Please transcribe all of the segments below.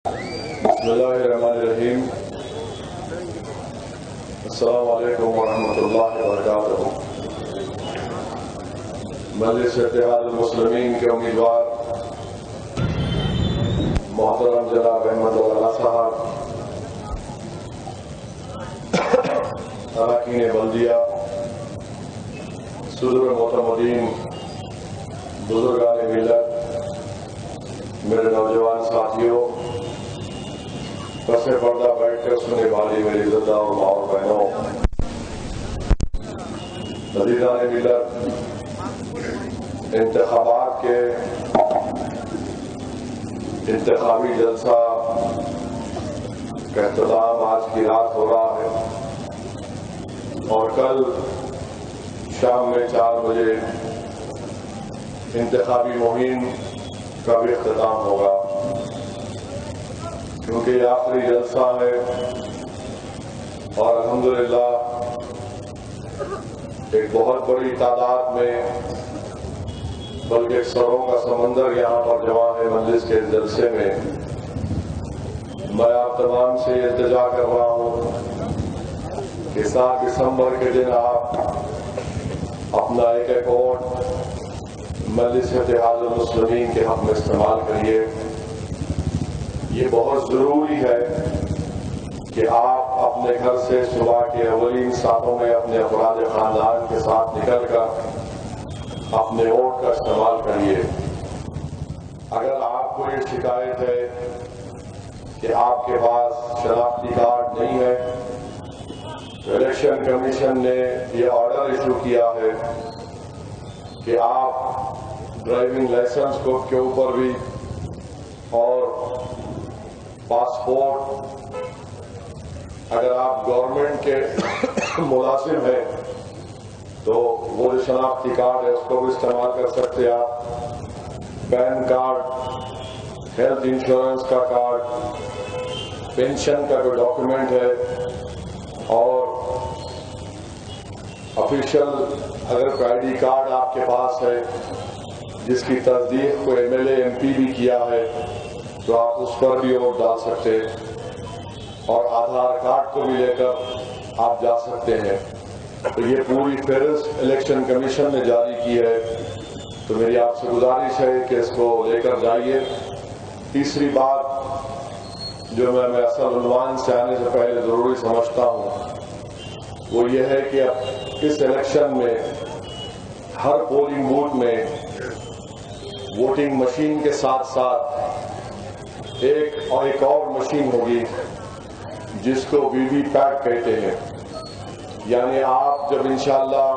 بسم اللہ الرحمن الرحیم. السلام علیکم ورحمۃ اللہ وبرکاتہ. مجلس اتحاد المسلمین کے امیدوار محترم جناب احمد اللہ صاحب، اراکین بلدیہ، صدور معتمدین، بزرگان ملت، میرے نوجوان ساتھیوں، پس پردہ بیٹھ کر سننے والی میری عزتدار اور ماں اور بہنوں، عزیزان ملت، انتخابات کے انتخابی جلسہ کا اختتام آج کی رات ہو رہا ہے اور کل شام میں 4 بجے انتخابی مہم کا بھی اختتام ہوگا. کیونکہ یہ آخری جلسہ ہے اور الحمدللہ ایک بہت بڑی تعداد میں، بلکہ سروں کا سمندر یہاں پر جمع ہے مجلس کے جلسے میں. میں آپ تمام سے التجا کر رہا ہوں کہ 7 دسمبر کے دن آپ اپنا ایک ووٹ مجلس اتحاد المسلمین کے حق میں استعمال کریے. یہ بہت ضروری ہے کہ آپ اپنے گھر سے صبح کے اولین ساعتوں میں اپنے افراد خاندان کے ساتھ نکل کر اپنے ووٹ کا استعمال کریے. اگر آپ کو یہ شکایت ہے کہ آپ کے پاس شناختی کارڈ نہیں ہے، تو الیکشن کمیشن نے یہ آرڈر ایشو کیا ہے کہ آپ ڈرائیونگ لائسنس کو کے اوپر بھی اور پاسپورٹ، اگر آپ گورنمنٹ کے ملازم ہیں تو وہ جو شناختی کارڈ ہے اس کو بھی استعمال کر سکتے ہیں آپ. پین کارڈ، ہیلتھ انشورنس کا کارڈ، پینشن کا جو ڈاکیومنٹ ہے اور آفیشیل اگر کوئی آئی ڈی کارڈ آپ کے پاس ہے جس کی تصدیق کو M L A M P بھی کیا ہے تو آپ اس پر بھی ووٹ ڈال سکتے، اور آدھار کارڈ کو بھی لے کر آپ جا سکتے ہیں. تو یہ پوری فہرست الیکشن کمیشن نے جاری کی ہے، تو میری آپ سے گزارش ہے کہ اس کو لے کر جائیے. تیسری بات جو میں اصل عنوان سے آنے سے پہلے ضروری سمجھتا ہوں وہ یہ ہے کہ اب اس الیکشن میں ہر پولنگ بوتھ میں ووٹنگ مشین کے ساتھ ساتھ ایک اور مشین ہوگی جس کو وی وی پیٹ کہتے ہیں. یعنی آپ جب انشاءاللہ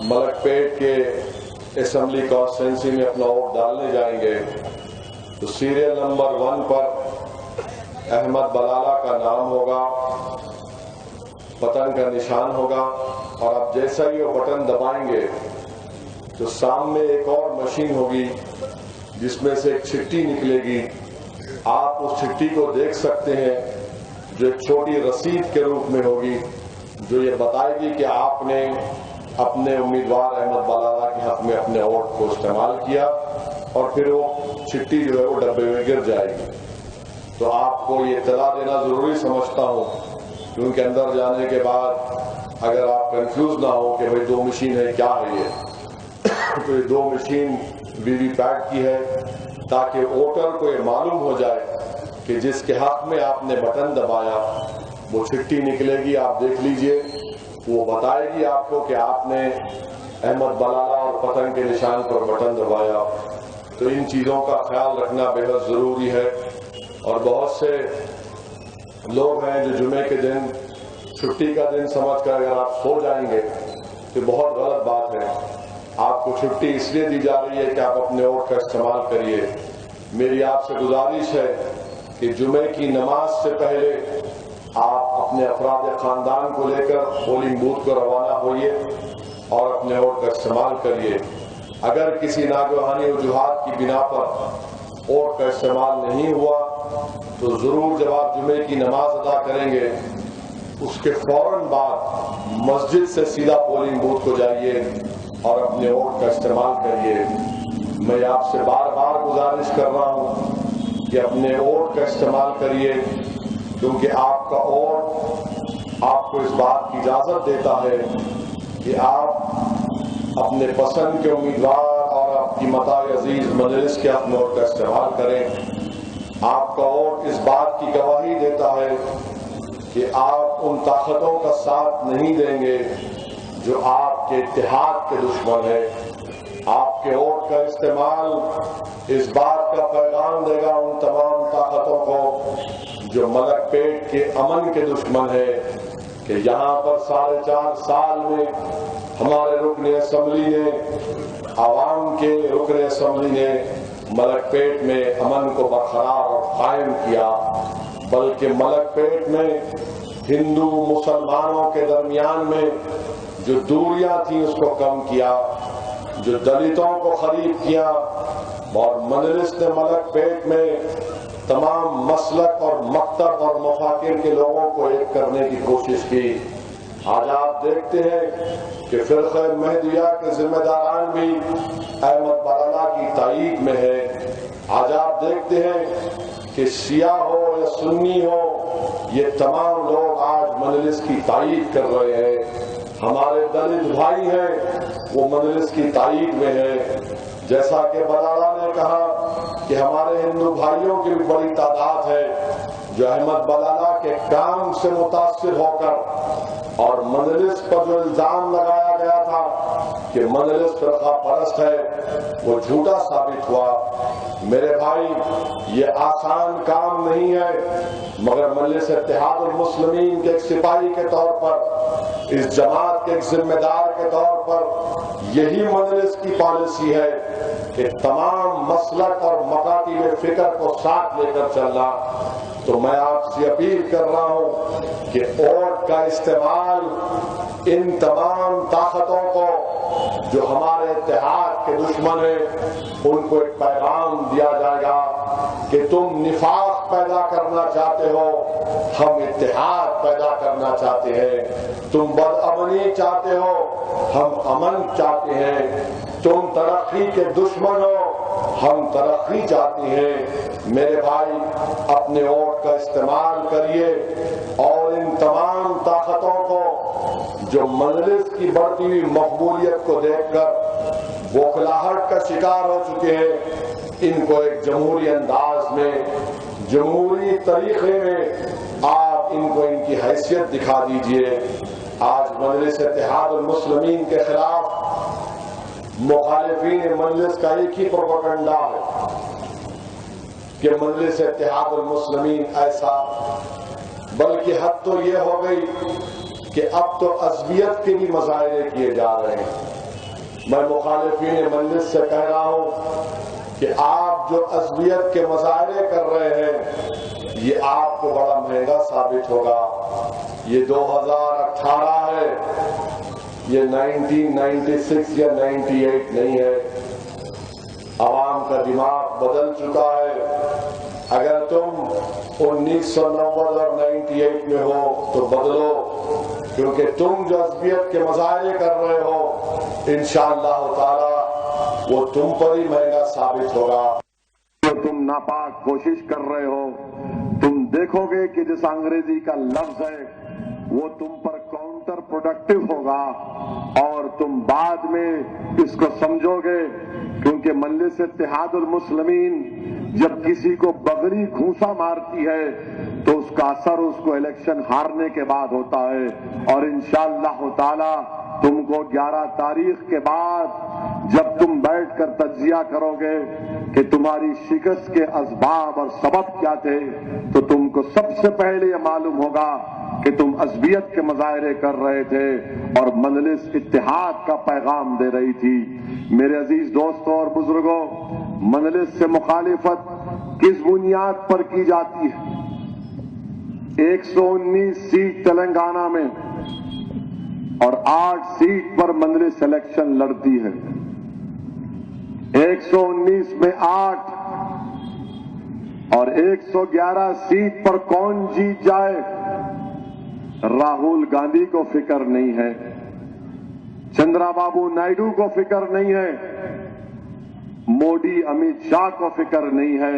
ملک پیٹ کے اسمبلی کانسٹیٹوینسی میں اپنا ووٹ ڈالنے جائیں گے تو سیریل نمبر 1 پر احمد بلالہ کا نام ہوگا، بٹن کا نشان ہوگا، اور آپ جیسا ہی وہ بٹن دبائیں گے تو سامنے ایک اور مشین ہوگی جس میں سے ایک چٹھی نکلے گی. آپ اس چٹھی کو دیکھ سکتے ہیں جو ایک چھوٹی رسید کے روپ میں ہوگی جو یہ بتائے گی کہ آپ نے اپنے امیدوار احمد بلالہ کے حق میں اپنے ووٹ کو استعمال کیا، اور پھر وہ چٹھی جو ہے وہ ڈبے میں گر جائے گی. تو آپ کو یہ اطلاع دینا ضروری سمجھتا ہوں کیونکہ اندر جانے کے بعد اگر آپ کنفیوز نہ ہو کہ بھئی 2 مشین ہے کیا ہے یہ، تو یہ 2 مشین وی وی پیٹ کی ہے تاکہ ووٹر کو یہ معلوم ہو جائے کہ جس کے حق میں آپ نے بٹن دبایا وہ چٹھی نکلے گی. آپ دیکھ لیجئے، وہ بتائے گی آپ کو کہ آپ نے احمد بلالہ اور پتنگ کے نشان پر بٹن دبایا. تو ان چیزوں کا خیال رکھنا بے حد ضروری ہے. اور بہت سے لوگ ہیں جو جمعے کے دن چھٹی کا دن سمجھ کر اگر آپ سو جائیں گے تو بہت غلط بات ہے. آپ کو چھٹی اس لیے دی جا رہی ہے کہ آپ اپنے ووٹ کا استعمال کریے. میری آپ سے گزارش ہے کہ جمعے کی نماز سے پہلے آپ اپنے افراد خاندان کو لے کر پولنگ بوتھ کو روانہ ہوئیے اور اپنے ووٹ کا استعمال کریے. اگر کسی ناگہانی وجوہات کی بنا پر ووٹ کا استعمال نہیں ہوا تو ضرور جب آپ جمعے کی نماز ادا کریں گے اس کے فوراً بعد مسجد سے سیدھا پولنگ بوتھ کو جائیے اور اپنے ووٹ کا استعمال کریے. میں آپ سے بار بار گزارش کر رہا ہوں کہ اپنے ووٹ کا استعمال کریے، کیونکہ آپ کا ووٹ آپ کو اس بات کی اجازت دیتا ہے کہ آپ اپنے پسند کے امیدوار اور آپ کی متاع عزیز مجلس کے اپنے ووٹ کا استعمال کریں۔ آپ کا ووٹ اس بات کی گواہی دیتا ہے کہ آپ ان طاقتوں کا ساتھ نہیں دیں گے جو آپ کے اتحاد کے دشمن ہے۔ آپ کے ووٹ کا استعمال اس بات کا پیغام دے گا ان تمام طاقتوں کو جو ملک پیٹ کے امن کے دشمن ہے کہ یہاں پر 4.5 سال میں ہمارے رکن اسمبلی نے، عوام کے رکن اسمبلی نے ملک پیٹ میں امن کو برقرار اور قائم کیا، بلکہ ملک پیٹ میں ہندو مسلمانوں کے درمیان میں جو دوریاں تھیں اس کو کم کیا، جو دلتوں کو قریب کیا، اور مجلس نے ملک پیٹ میں تمام مسلک اور مکتب اور مفاکر کے لوگوں کو ایک کرنے کی کوشش کی۔ آج آپ دیکھتے ہیں کہ فرقہ مہدیہ کے ذمہ داران بھی احمد بلالہ کی تائید میں ہے۔ آج آپ دیکھتے ہیں کہ شیعہ ہو یا سنی ہو، یہ تمام لوگ آج مجلس کی تائید کر رہے ہیں۔ ہمارے دلت بھائی ہیں وہ مجلس کی تائید میں ہے۔ جیسا کہ بلالہ نے کہا کہ ہمارے ہندو بھائیوں کی بھی بڑی تعداد ہے جو احمد بلالہ کے کام سے متاثر ہو کر، اور مجلس پر جو الزام لگایا گیا تھا کہ مجلس فرقہ پرست ہے، وہ جھوٹا ثابت ہوا۔ میرے بھائی، یہ آسان کام نہیں ہے، مگر مجلس اتحاد المسلمین کے ایک سپاہی کے طور پر، اس جماعت کے ایک ذمہ دار کے طور پر، یہی مجلس کی پالیسی ہے کہ تمام مسلک اور مکاتب فکر کو ساتھ لے کر چلنا۔ تو میں آپ سے اپیل کر رہا ہوں کہ ووٹ کا استعمال ان تمام طاقتوں کو جو ہمارے اتحاد کے دشمن ہیں، ان کو ایک پیغام دیا جائے گا کہ تم نفاق پیدا کرنا چاہتے ہو، ہم اتحاد پیدا کرنا چاہتے ہیں۔ تم بدامنی چاہتے ہو، ہم امن چاہتے ہیں۔ تم ترقی کے دشمن ہو، ہم ترقی چاہتے ہیں۔ میرے بھائی، اپنے ووٹ کا استعمال کریے اور ان تمام طاقتوں کو جو مجلس کی بڑھتی ہوئی مقبولیت کو دیکھ کر بوکھلاہٹ کا شکار ہو چکے ہیں، ان کو ایک جمہوری انداز میں، جمہوری طریقے میں آپ ان کو ان کی حیثیت دکھا دیجئے۔ آج مجلس اتحاد المسلمین کے خلاف مخالفین مجلس کا ایک ہی پروپیگنڈا ہے کہ مجلس اتحاد المسلمین ایسا، بلکہ حد تو یہ ہو گئی کہ اب تو عصبیت کے بھی مظاہرے کیے جا رہے ہیں۔ میں مخالفین مجلس سے کہہ رہا ہوں کہ آپ جو عصبیت کے مظاہرے کر رہے ہیں، یہ آپ کو بڑا مہنگا ثابت ہوگا۔ یہ 2018 ہے، یہ 1996 یا 98 نہیں ہے۔ عوام کا دماغ بدل چکا ہے۔ اگر تم 1990 اور 98 میں ہو تو بدلو، کیونکہ تم جو عصبیت کے مظاہرے کر رہے ہو، انشاءاللہ تعالی وہ تم پر ہی مہنگا ثابت ہوگا۔ جو تم ناپاک کوشش کر رہے ہو، تم دیکھو گے کہ جس انگریزی کا لفظ ہے وہ تم پر کاؤنٹر پروڈکٹیو ہوگا، اور تم بعد میں اس کو سمجھو گے، کیونکہ مجلس اتحاد المسلمین جب کسی کو بغری گھونسا مارتی ہے تو اس کا اثر اس کو الیکشن ہارنے کے بعد ہوتا ہے، اور انشاءاللہ تعالی تم کو 11 تاریخ کے بعد جب تم بیٹھ کر تجزیہ کرو گے کہ تمہاری شکست کے اسباب اور سبب کیا تھے، تو تم کو سب سے پہلے یہ معلوم ہوگا کہ تم عصبیت کے مظاہرے کر رہے تھے اور مجلس اتحاد کا پیغام دے رہی تھی۔ میرے عزیز دوستوں اور بزرگوں، مجلس سے مخالفت کس بنیاد پر کی جاتی ہے؟ 119 سیٹ تلنگانہ میں اور 8 سیٹ پر مجلس الیکشن لڑتی ہے۔ 119 میں 8 اور 111 سیٹ پر کون جیت جائے، راہل گاندھی کو فکر نہیں ہے، چندرا بابو نائیڈو کو فکر نہیں ہے، مودی امت شاہ کو فکر نہیں ہے،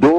2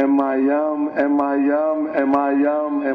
MIM MIM MIM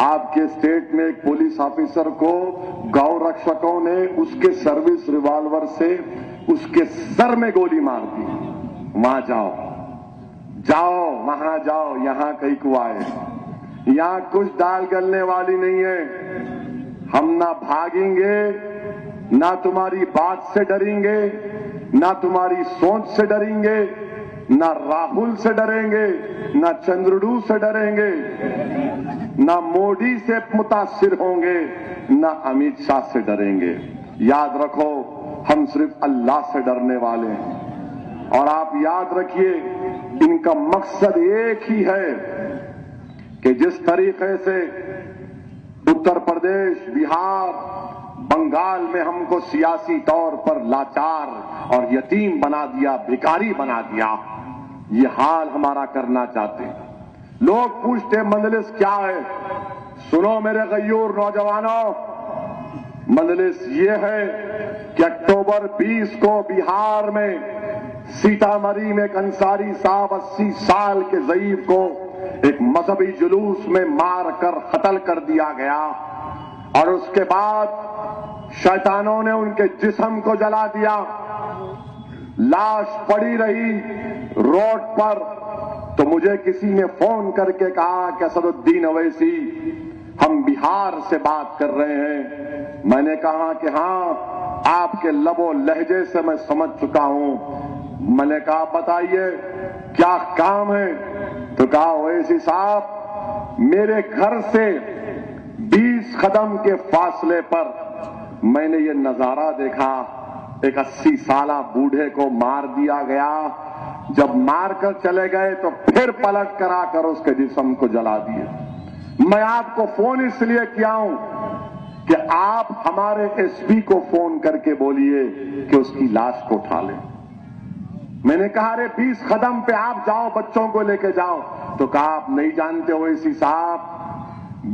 آپ کے اسٹیٹ میں ایک پولیس آفیسر کو گو رکشکوں نے اس کے سروس ریوالور سے اس کے سر میں گولی مار دی. وہاں جاؤ وہاں جاؤ, یہاں کہیں کو آئے. یہاں کچھ دال گلنے والی نہیں ہے. ہم نہ بھاگیں گے, نہ تمہاری بات سے ڈریں گے, نہ تمہاری سوچ سے ڈریں گے, نہ راہل سے ڈریں گے, نہ چندرڈو سے ڈریں گے, نہ مودی سے متاثر ہوں گے, نہ امیت شاہ سے ڈریں گے. یاد رکھو ہم صرف اللہ سے ڈرنے والے ہیں. اور آپ یاد رکھیے ان کا مقصد ایک ہی ہے کہ جس طریقے سے اتر پردیش, بہار, بنگال میں ہم کو سیاسی طور پر لاچار اور یتیم بنا دیا, بھکاری بنا دیا, یہ حال ہمارا کرنا چاہتے ہیں. لوگ پوچھتے مجلس کیا ہے؟ سنو میرے غیور نوجوانوں, مجلس یہ ہے کہ اکتوبر 20 کو بہار میں سیتامڑھی میں ایک انصاری صاحب 80 سال کے ضعیف کو ایک مذہبی جلوس میں مار کر قتل کر دیا گیا, اور اس کے بعد شیطانوں نے ان کے جسم کو جلا دیا. لاش پڑی رہی روڈ پر. تو مجھے کسی نے فون کر کے کہا کہ اسد الدین اویسی ہم بہار سے بات کر رہے ہیں. میں نے کہا کہ ہاں, آپ کے لب و لہجے سے میں سمجھ چکا ہوں. میں نے کہا بتائیے کیا کام ہے؟ تو کہا اویسی صاحب میرے گھر سے 20 قدم کے فاصلے پر میں نے یہ نظارہ دیکھا, ایک 80 سالہ بوڑھے کو مار دیا گیا. جب مار کر چلے گئے تو پھر پلٹ کر آ کر اس کے جسم کو جلا دیے. میں آپ کو فون اس لیے کیا ہوں کہ آپ ہمارے ایس پی کو فون کر کے بولیے کہ اس کی لاش کو اٹھا لیں. میں نے کہا ارے 20 قدم پہ آپ جاؤ, بچوں کو لے کے جاؤ. تو کہا آپ نہیں جانتے اویسی صاحب,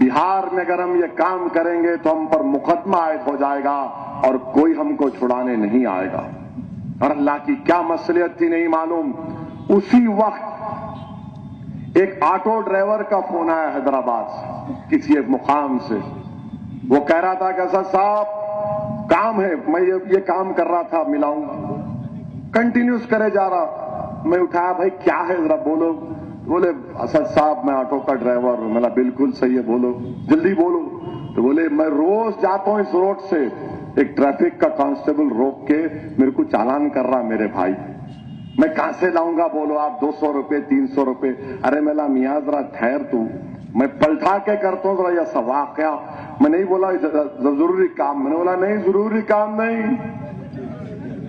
بہار میں اگر ہم یہ کام کریں گے تو ہم پر مقدمہ عائد ہو جائے گا اور کوئی ہم کو چھڑانے نہیں آئے گا. اور اللہ کی کیا مصلحت تھی نہیں معلوم. اسی وقت ایک آٹو ڈرائیور کا فون آیا حیدرآباد سے, کسی ایک مقام سے. وہ کہہ رہا تھا کہ اسد صاحب کام ہے, میں یہ کام کر رہا تھا, ملاؤں گا. کنٹینیوس کرے جا رہا. میں اٹھایا, بھائی کیا ہے ذرا بولو. بولے اسد صاحب میں آٹو کا ڈرائیور ہوں. میں نے بالکل صحیح ہے, بولو جلدی بولو. تو بولے میں روز جاتا ہوں اس روڈ سے, ایک ٹریفک کا کانسٹیبل روک کے میرے کو چالان کر رہا میرے بھائی, میں کہاں سے لاؤں گا بولو آپ 200 روپے 300 روپے. ارے میلا میاں ذرا ٹھہر, تو میں پلٹا کے کرتا ہوں ذرا یہ سواق کیا. میں نہیں بولا ضروری کام, میں نے بولا نہیں ضروری کام نہیں,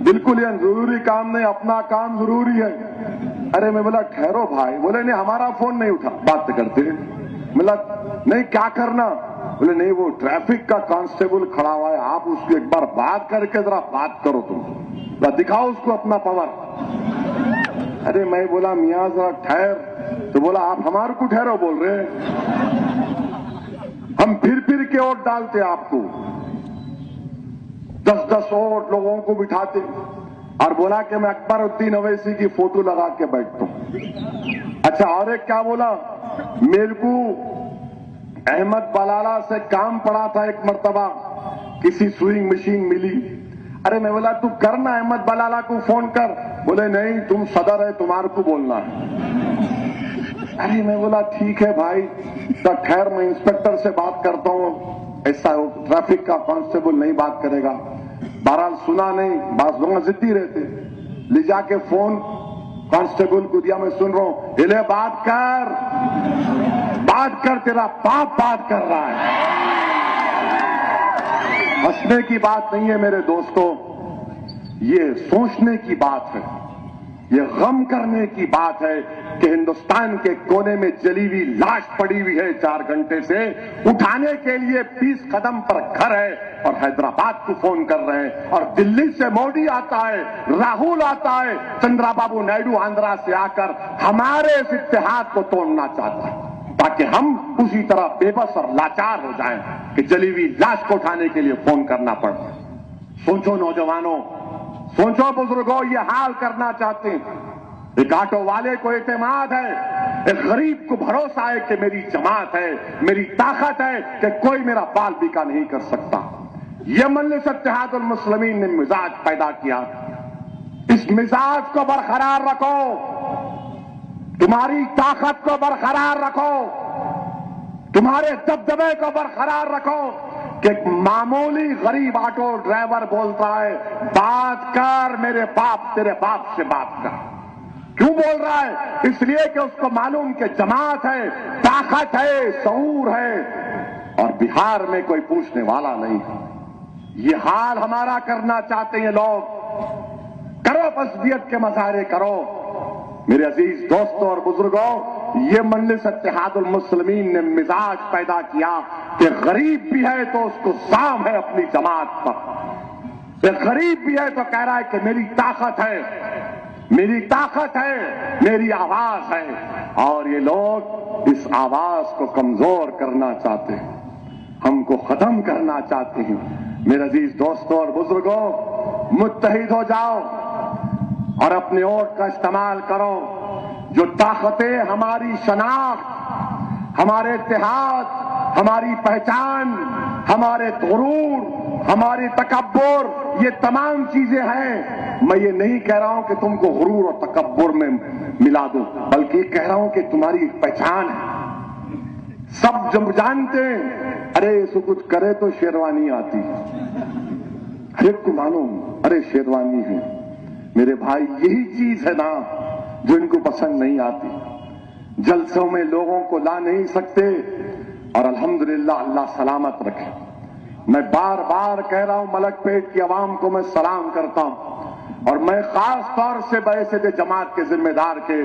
بالکل یہ ضروری کام نہیں, اپنا کام ضروری ہے. ارے میں بولا ٹھہرو بھائی. بولے نہیں ہمارا فون نہیں اٹھا, بات کرتے. بولا نہیں کیا کرنا. بولے نہیں وہ ٹریفک کا کانسٹیبل کھڑا ہوا ہے, آپ اس کو ایک بار بات کر کے ذرا بات کرو, تم دکھاؤ اس کو اپنا پاور. ارے میں بولا میاں ذرا ٹھہر. تو بولا آپ ہمارے کو ٹھہرو بول رہے ہیں, ہم پھر کے ووٹ ڈالتے آپ کو, 10 ووٹ لوگوں کو بٹھاتے. اور بولا کہ میں اکبر الدین اویسی کی فوٹو لگا کے بیٹھتا ہوں. اچھا اور ایک کیا بولا, میرے کو احمد بلالہ سے کام پڑا تھا ایک مرتبہ, کسی سوئنگ مشین ملی. ارے میں بولا تو کرنا احمد بلالہ کو فون کر. بولے نہیں تم صدر ہے, تمہارے کو بولنا ہے. ارے میں بولا ٹھیک ہے بھائی, تو ٹھہر میں انسپیکٹر سے بات کرتا ہوں. ایسا ٹریفک کا کانسٹیبل نہیں بات کرے گا. بہرحال سنا نہیں, بعض لوگ ضدی رہتے, لے جا کے فون کانسٹیبل کو دیا. میں سن رہا ہوں, ہلے بات کر, تیرا باپ بات کر رہا ہے. ہنسنے کی بات نہیں ہے میرے دوستوں, یہ سوچنے کی بات ہے, یہ غم کرنے کی بات ہے کہ ہندوستان کے کونے میں جلی ہوئی لاش پڑی ہوئی ہے 4 گھنٹے سے, اٹھانے کے لیے 20 قدم پر گھر ہے, اور حیدرآباد کو فون کر رہے ہیں. اور دلی سے مودی آتا ہے, راہل آتا ہے, چندرا بابو نائیڈو آندھرا سے آ کر ہمارے اس اتحاد کو توڑنا چاہتا ہے, تاکہ ہم اسی طرح بے بس اور لاچار ہو جائیں کہ جلی ہوئی لاش کو اٹھانے کے لیے فون کرنا پڑتا ہے. سوچو نوجوانوں, سوچو بزرگوں, یہ حال کرنا چاہتے ہیں. ایک آٹو والے کو اعتماد ہے ایک غریب کو بھروسہ ہے کہ میری جماعت ہے، میری طاقت ہے کہ کوئی میرا بال بیکا نہیں کر سکتا۔ یہ مجلس اتحاد المسلمین نے مزاج پیدا کیا، اس مزاج کو برقرار رکھو، تمہاری طاقت کو برقرار رکھو، تمہارے دبدبے کو برقرار رکھو کہ معمولی غریب آٹو ڈرائیور بولتا ہے بات کر میرے باپ تیرے باپ سے بات کر۔ کیوں بول رہا ہے؟ اس لیے کہ اس کو معلوم کہ جماعت ہے، طاقت ہے، شعور ہے، اور بہار میں کوئی پوچھنے والا نہیں۔ یہ حال ہمارا کرنا چاہتے ہیں لوگ، کرو عصبیت کے مظاہرے کرو۔ میرے عزیز دوستوں اور بزرگوں، یہ مجلس اتحاد المسلمین نے مزاج پیدا کیا کہ غریب بھی ہے تو اس کو سام ہے اپنی جماعت پر، ایک غریب بھی ہے تو کہہ رہا ہے کہ میری طاقت ہے، میری طاقت ہے، میری آواز ہے، اور یہ لوگ اس آواز کو کمزور کرنا چاہتے ہیں، ہم کو ختم کرنا چاہتے ہیں۔ میرے عزیز دوستوں اور بزرگوں، متحد ہو جاؤ اور اپنے ووٹ کا استعمال کرو۔ جو طاقتیں ہماری شناخت، ہمارے اتحاد، ہماری پہچان، ہمارے غرور، ہماری تکبر، یہ تمام چیزیں ہیں، میں یہ نہیں کہہ رہا ہوں کہ تم کو غرور اور تکبر میں ملا دوں، بلکہ یہ کہہ رہا ہوں کہ تمہاری ایک پہچان ہے۔ سب جب جانتے ہیں ارے اسے کچھ کرے تو شیروانی آتی، ہر ایک کو معلوم ارے شیروانی ہے۔ میرے بھائی یہی چیز ہے نا جو ان کو پسند نہیں آتی۔ جلسوں میں لوگوں کو لا نہیں سکتے، اور الحمدللہ اللہ سلامت رکھے۔ میں بار بار کہہ رہا ہوں، ملک پیٹ کی عوام کو میں سلام کرتا ہوں، اور میں خاص طور سے بعثت جماعت کے ذمہ دار کے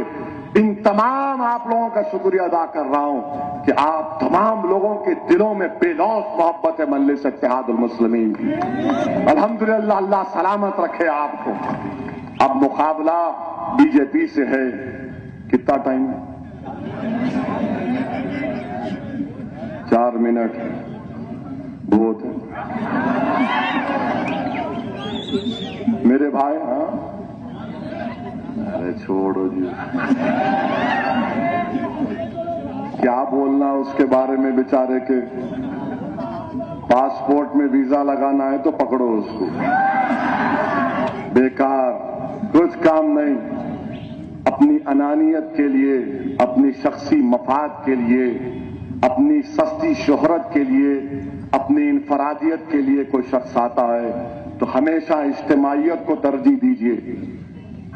ان تمام آپ لوگوں کا شکریہ ادا کر رہا ہوں کہ آپ تمام لوگوں کے دلوں میں بے لوث محبت ہے مجلس اتحاد المسلمین کی۔ الحمدللہ اللہ سلامت رکھے آپ کو۔ اب مقابلہ بی جے پی سے ہے۔ کتنا ٹائم ہے؟ 4 منٹ بہت ہے میرے بھائی۔ ہاں ارے چھوڑو جی، کیا بولنا اس کے بارے میں، بیچارے کے پاسپورٹ میں ویزا لگانا ہے تو پکڑو اس کو، بیکار، کچھ کام نہیں۔ اپنی انانیت کے لیے، اپنی شخصی مفاد کے لیے، اپنی سستی شہرت کے لیے، اپنی انفرادیت کے لیے کوئی شخص آتا ہے تو ہمیشہ اجتماعیت کو ترجیح دیجیے،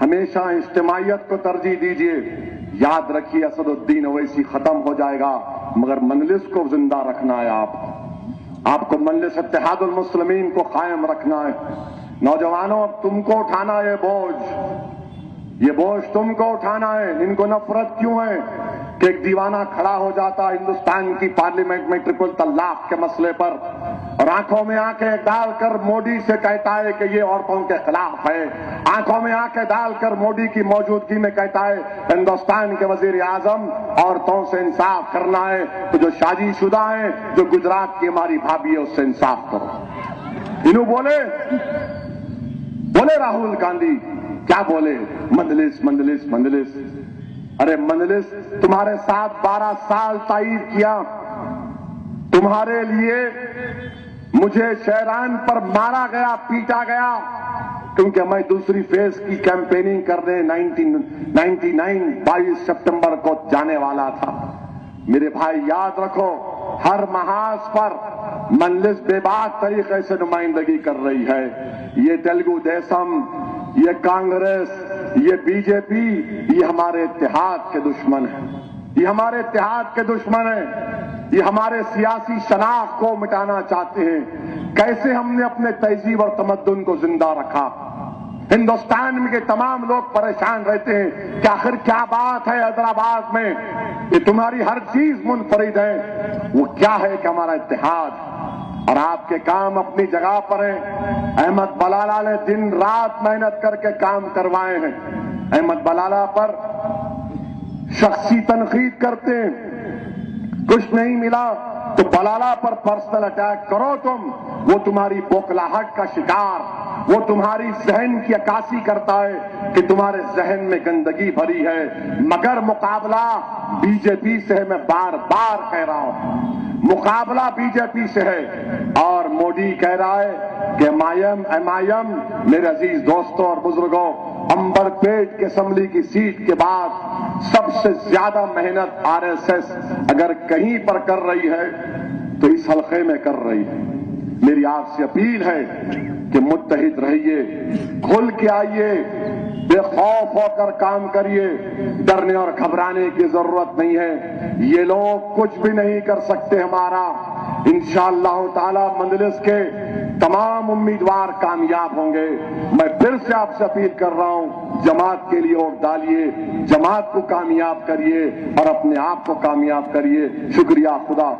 ہمیشہ اجتماعیت کو ترجیح دیجیے۔ یاد رکھیے اسد الدین اویسی ختم ہو جائے گا، مگر مجلس کو زندہ رکھنا ہے۔ آپ کو مجلس اتحاد المسلمین کو قائم رکھنا ہے۔ نوجوانوں، اب تم کو اٹھانا ہے یہ بوجھ تم کو اٹھانا ہے۔ ان کو نفرت کیوں ہے کہ ایک دیوانہ کھڑا ہو جاتا ہندوستان کی پارلیمنٹ میں ٹرپل طلاق کے مسئلے پر، اور آنکھوں میں آنکھیں ڈال کر مودی سے کہتا ہے کہ یہ عورتوں کے خلاف ہے، آنکھوں میں آنکھیں ڈال کر مودی کی موجودگی میں کہتا ہے ہندوستان کے وزیر اعظم عورتوں سے انصاف کرنا ہے، تو جو شادی شدہ ہیں، جو گجرات کی ہماری بھابھی ہے، اس سے انصاف کرو۔ انہوں بولے راہل گاندھی کیا بولے؟ مجلس مجلس مجلس۔ ارے مجلس تمہارے ساتھ 12 سال تعیر کیا، تمہارے لیے مجھے شہران پر مارا گیا، پیٹا گیا، کیونکہ میں دوسری فیز کی کیمپیننگ کرنے 22 سپتمبر کو جانے والا تھا۔ میرے بھائی یاد رکھو، ہر محاذ پر مجلس بے بات طریقے سے نمائندگی کر رہی ہے۔ یہ تیلگو دیسم، یہ کانگریس، یہ بی جے پی، یہ ہمارے اتحاد کے دشمن ہیں، یہ ہمارے اتحاد کے دشمن ہیں، یہ ہمارے سیاسی شناخت کو مٹانا چاہتے ہیں۔ کیسے ہم نے اپنے تہذیب اور تمدن کو زندہ رکھا؟ ہندوستان میں کے تمام لوگ پریشان رہتے ہیں کہ آخر کیا بات ہے حیدرآباد میں کہ تمہاری ہر چیز منفرد ہے؟ وہ کیا ہے کہ ہمارا اتحاد، اور آپ کے کام اپنی جگہ پر ہیں۔ احمد بلالہ نے دن رات محنت کر کے کام کروائے ہیں۔ احمد بلالہ پر شخصی تنقید کرتے ہیں، کچھ نہیں ملا تو بلالہ پر پرسنل اٹیک کرو تم، وہ تمہاری بوکھلاہٹ کا شکار، وہ تمہاری ذہن کی عکاسی کرتا ہے کہ تمہارے ذہن میں گندگی بھری ہے، مگر مقابلہ بی جے پی سے ہے۔ میں بار بار کہہ رہا ہوں مقابلہ بی جے پی سے ہے، اور مودی کہہ رہا ہے کہ ایم آئی ایم میرے عزیز دوستوں اور بزرگوں، امبر پیٹ کے اسمبلی کی سیٹ کے بعد سب سے زیادہ محنت آر ایس ایس اگر کہیں پر کر رہی ہے تو اس حلقے میں کر رہی ہے۔ میری آپ سے اپیل ہے کہ متحد رہیے، کھل کے آئیے، بے خوف ہو کر کام کریے، ڈرنے اور گھبرانے کی ضرورت نہیں ہے۔ یہ لوگ کچھ بھی نہیں کر سکتے ہمارا۔ انشاءاللہ تعالی مجلس کے تمام امیدوار کامیاب ہوں گے۔ میں پھر سے آپ سے اپیل کر رہا ہوں، جماعت کے لیے ووٹ ڈالیے، جماعت کو کامیاب کریے اور اپنے آپ کو کامیاب کریے۔ شکریہ، خدا